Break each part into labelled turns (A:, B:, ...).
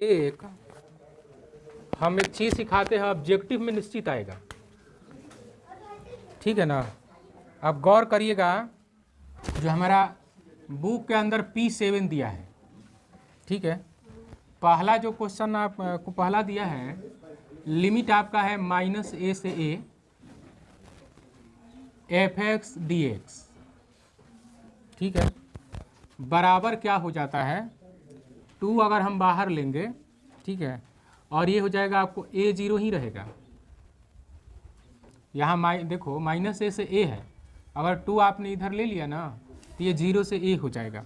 A: एक हम एक चीज़ सिखाते हैं, ऑब्जेक्टिव में निश्चित आएगा, ठीक है ना। अब गौर करिएगा, जो हमारा बुक के अंदर P7 दिया है, ठीक है। पहला जो क्वेश्चन आपको पहला दिया है, लिमिट आपका है -a से a f(x) dx, ठीक है। बराबर क्या हो जाता है 2 अगर हम बाहर लेंगे, ठीक है, और ये हो जाएगा आपको a0 ही रहेगा। यहाँ देखो -a से a है, अगर 2 आपने इधर ले लिया ना तो ये 0 से a हो जाएगा।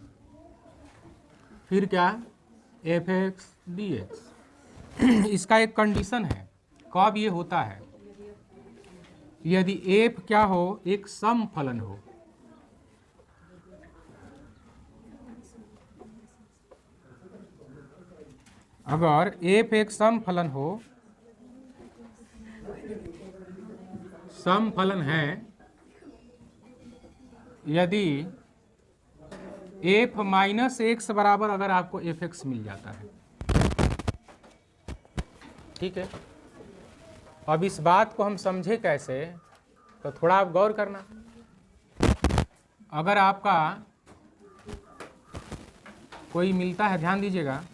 A: फिर क्या f(x) dx। इसका एक कंडीशन है, कब ये होता है, यदि f क्या हो, एक सम फलन हो। अगर f एक सम फलन हो, सम फलन है, यदि f -x बराबर अगर आपको f(x) मिल जाता है, ठीक है। अब इस बात को हम समझे कैसे, तो थोड़ा आप गौर करना। अगर आपका कोई मिलता है, ध्यान दीजिएगा,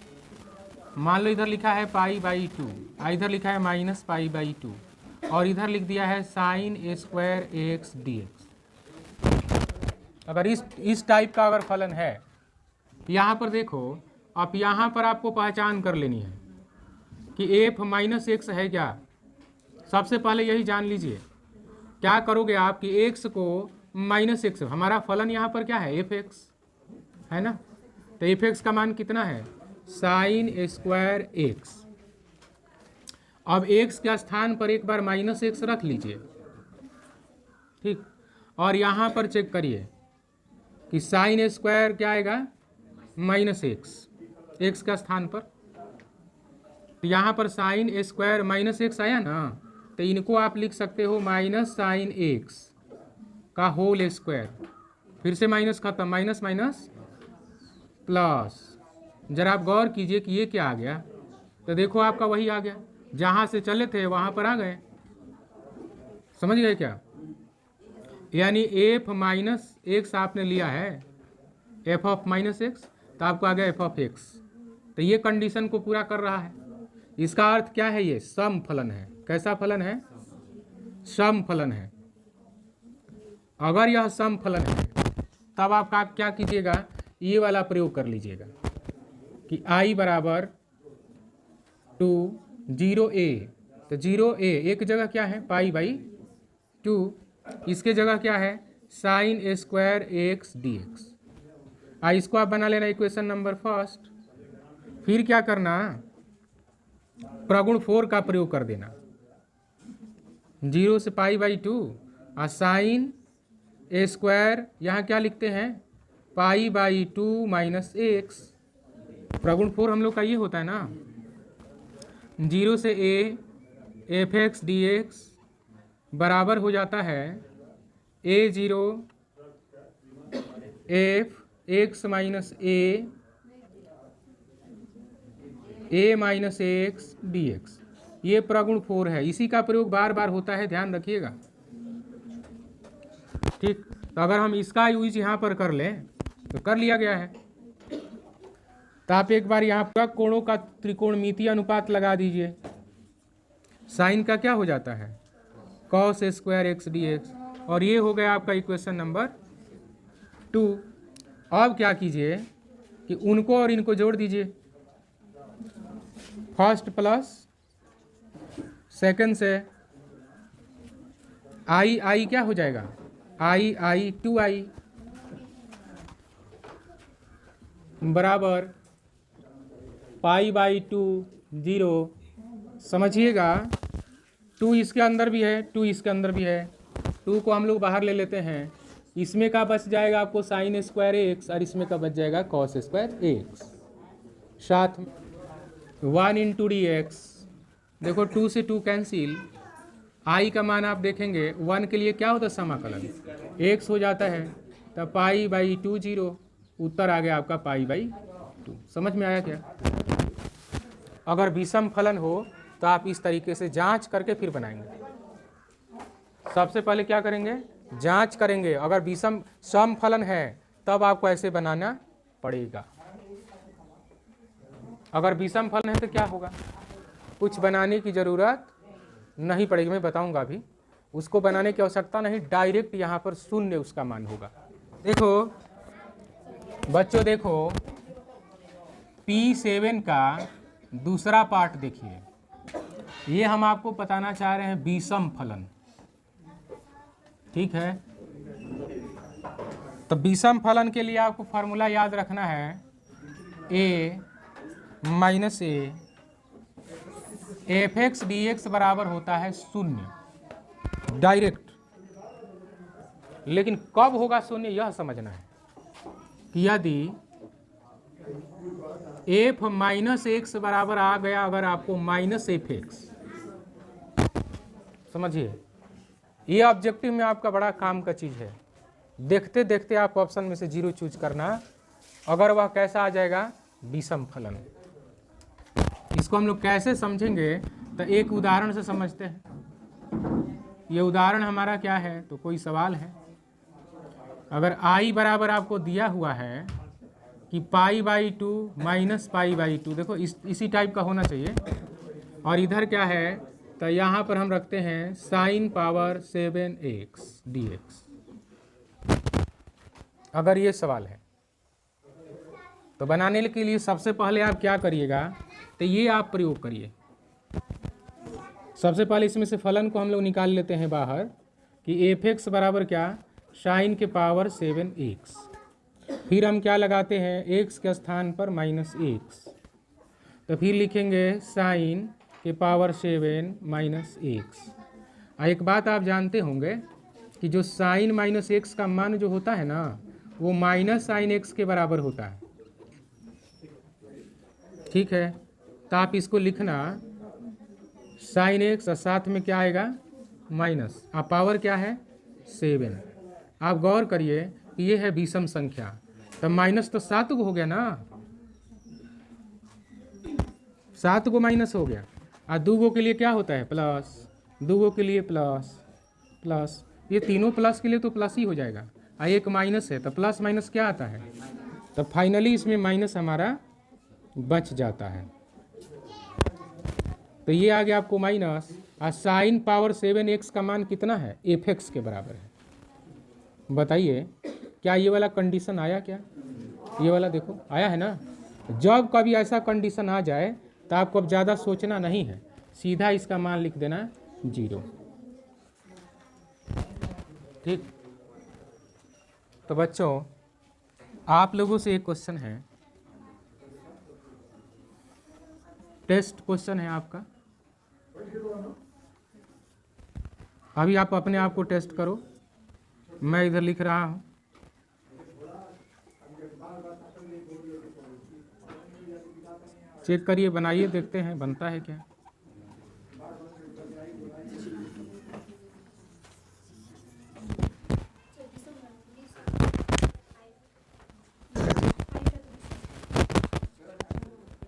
A: मान लो इधर लिखा है π/2, इधर लिखा है -π/2, और इधर लिख दिया है sin² dx। अगर इस टाइप का अगर फलन है, यहाँ पर देखो, अब यहाँ पर आपको पहचान कर लेनी है कि f -x है क्या। सबसे पहले यही जान लीजिए, क्या करोगे आप कि x को -x, हमारा फलन यहाँ पर क्या है f(x) है ना, तो f(x) का मान कितना है sin²x। अब x के स्थान पर एक बार -x रख लीजिए, ठीक, और यहाँ पर चेक करिए कि sin² क्या आएगा -x, x का स्थान पर, तो यहाँ पर sin² -x आया ना, तो इनको आप लिख सकते हो -sin(x) का होल स्क्वायर। फिर से माइनस खत्म, माइनस माइनस प्लस। जरा आप गौर कीजिए कि ये क्या आ गया, तो देखो आपका वही आ गया, जहाँ से चले थे वहाँ पर आ गए। समझ गए क्या, यानी f -x आपने लिया है, f(-x), तो आपको आ गया f(x). तो ये कंडीशन को पूरा कर रहा है। इसका अर्थ क्या है, ये सम फलन है। कैसा फलन है, सम फलन है। अगर यह सम फलन है, तब आप क्या कीजिएगा, ये वाला प्रयोग कर लीजिएगा कि i बराबर 2 0a, तो 0a एक जगह क्या है π/2, इसके जगह क्या है sin² dx। इसको आप बना लेना इक्वेशन नंबर फर्स्ट। फिर क्या करना, प्रगुण 4 का प्रयोग कर देना, 0 से π/2 और sin² यहाँ क्या लिखते हैं π/2 - x। प्रगुण 4 हम लोग का ये होता है ना, 0 से a f(x) dx बराबर हो जाता है a0 f(x - a -x dx। ये प्रगुण 4 है, इसी का प्रयोग बार बार होता है, ध्यान रखिएगा, ठीक। तो अगर हम इसका यूज यहाँ पर कर लें तो कर लिया गया है। तो आप एक बार यहाँ पर कोणों का त्रिकोणमितीय अनुपात लगा दीजिए। साइन का क्या हो जाता है cos² dx, और ये हो गया आपका इक्वेशन नंबर 2। अब क्या कीजिए कि उनको और इनको जोड़ दीजिए, फर्स्ट प्लस सेकंड से i क्या हो जाएगा i 2i बराबर π/2 0। समझिएगा, 2 इसके अंदर भी है, 2 इसके अंदर भी है, 2 को हम लोग बाहर ले लेते हैं। इसमें का बच जाएगा आपको sin²x, और इसमें का बच जाएगा cos²x। साथ 1 × dx, देखो 2 से 2 कैंसिल, i का मान आप देखेंगे 1 के लिए क्या होता है समाकलन, x हो जाता है, तब π/2 0, उत्तर आ गया आपका π/2। समझ में आया क्या। अगर विषम फलन हो तो आप इस तरीके से जांच करके फिर बनाएंगे। सबसे पहले क्या करेंगे, जांच करेंगे, अगर विषम सम फलन है तब आपको ऐसे बनाना पड़ेगा। अगर विषम फलन है तो क्या होगा, कुछ बनाने की जरूरत नहीं पड़ेगी, मैं बताऊंगा अभी। उसको बनाने की आवश्यकता नहीं, डायरेक्ट यहाँ पर शून्य उसका मान होगा। देखो बच्चों, देखो P7 का दूसरा पार्ट देखिए, ये हम आपको बताना चाह रहे हैं विषम फलन, ठीक है। तो विषम फलन के लिए आपको फार्मूला याद रखना है, a minus A fx dx बराबर होता है शून्य, डायरेक्ट। लेकिन कब होगा शून्य यह समझना है कि यदि f माइनस एक्स बराबर आ गया, अगर आपको माइनस एफ एक्स, समझिए ये ऑब्जेक्टिव में आपका बड़ा काम का चीज़ है। देखते देखते आप ऑप्शन में से 0 चूज करना, अगर वह कैसा आ जाएगा, विषम फलन। इसको हम लोग कैसे समझेंगे, तो एक उदाहरण से समझते हैं। ये उदाहरण हमारा क्या है, तो कोई सवाल है। अगर i बराबर आपको दिया हुआ है कि π/2 माइनस π/2, देखो इसी टाइप का होना चाहिए। और इधर क्या है, तो यहाँ पर हम रखते हैं sin पावर 7x dx। अगर ये सवाल है तो बनाने के लिए सबसे पहले आप क्या करिएगा, तो ये आप प्रयोग करिए। सबसे पहले इसमें से फलन को हम लोग निकाल लेते हैं बाहर कि fx बराबर क्या, sin के पावर 7x। फिर हम क्या लगाते हैं, x के स्थान पर माइनस एक्स, तो फिर लिखेंगे sin के पावर 7 माइनस एक्स। एक बात आप जानते होंगे कि जो sin माइनस एक्स का मान जो होता है ना, वो माइनस sin x के बराबर होता है, ठीक है। तो आप इसको लिखना sin x और साथ में क्या आएगा, माइनस, आप पावर क्या है 7। आप गौर करिए कि ये है विषम संख्या, तो माइनस तो 7 को हो गया ना, 7 को माइनस हो गया, और 2 गो के लिए क्या होता है प्लस, 2 गो के लिए प्लस प्लस, ये तीनों प्लस के लिए तो प्लस ही हो जाएगा, और एक माइनस है तो प्लस माइनस क्या आता है, तो फाइनली इसमें माइनस हमारा बच जाता है। तो ये आ गया आपको माइनस, और साइन पावर 7x का मान कितना है, fx के बराबर है। बताइए क्या ये वाला कंडीशन आया, क्या ये वाला देखो आया है ना। जब कभी ऐसा कंडीशन आ जाए तो आपको अब ज़्यादा सोचना नहीं है, सीधा इसका मान लिख देना 0, ठीक। तो बच्चों आप लोगों से एक क्वेश्चन है, टेस्ट क्वेश्चन है आपका। अभी आप अपने आप को टेस्ट करो, मैं इधर लिख रहा हूँ। चेक करिए, बनाइए, देखते हैं बनता है क्या।